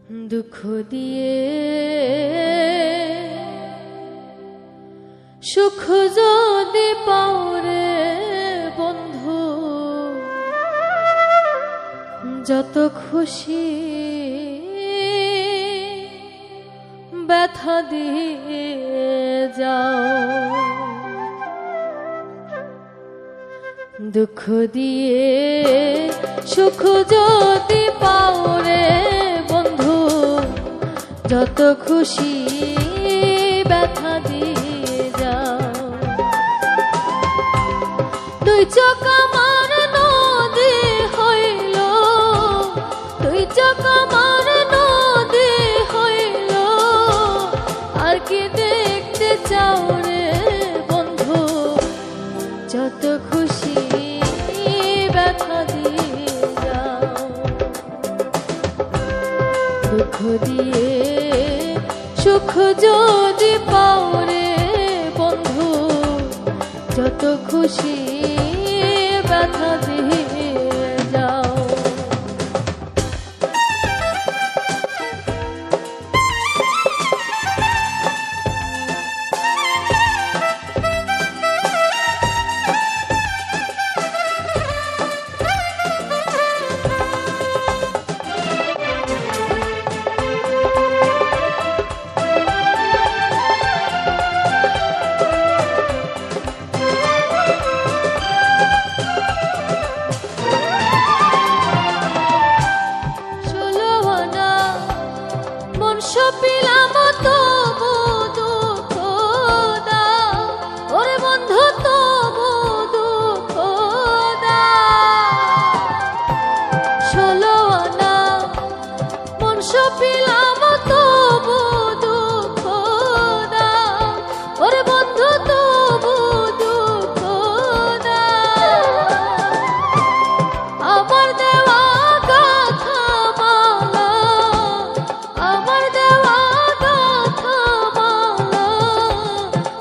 দুঃখ দিয়ে সুখ যদি পাও রে বন্ধু, যত খুশি ব্যথা দিয়ে যাও। দুঃখ দিয়ে সুখ যদি পাও রে বন্ধু, যত খুশি ব্যথা দিয়ে যাও। দুই চোখ আমার নদী হইল, দুই চোখ আমার নদী হইল, আর কি দেখতে চাও রে বন্ধু, যত খুশি ব্যথা দিয়ে যাও। দুঃখ দিয়ে সুখ যদি পাও রে বন্ধু, যত খুশি ব্যথা দিয়ে যাও। সপিলাম তবু দুঃখ দাও, ওরে বন্ধু তবু দুঃখ দাও। 16 আনা মন সপিলাম তবু দুঃখ দাও, ওরে বন্ধু তবু দুঃখ দাও। আমার দেওয়া কথা মালা, আমার দেওয়া কথা মালা,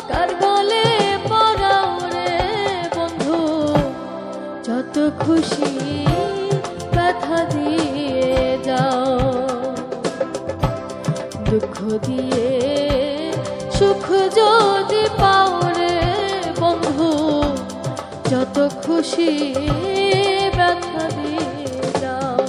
কার গলে পরাও রে বন্ধু, যত খুশি ব্যথা দিয়ে যাও। দুঃখ দিয়ে সুখ যদি পাও রে বন্ধু, যত খুশি ব্যথা দিয়ে যাও।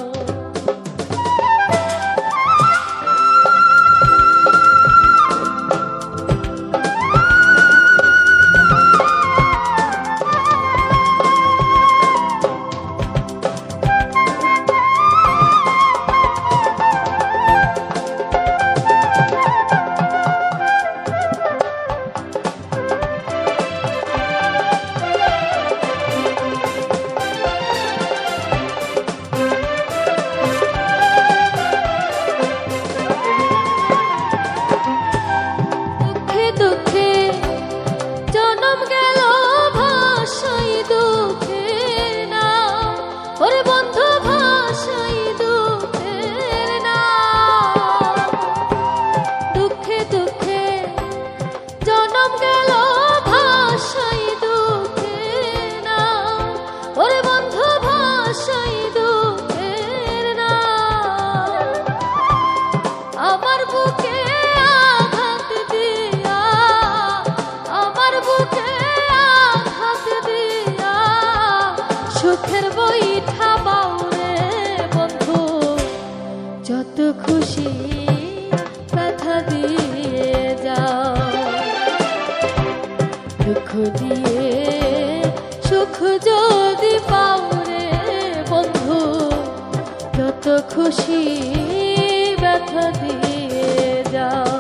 সুখের বইঠা বাও রে বন্ধু, যত খুশি ব্যথা দিয়ে যাও। দুঃখ দিয়ে সুখ যদি পাও রে বন্ধু, যত খুশি ব্যথা দিয়ে যাও।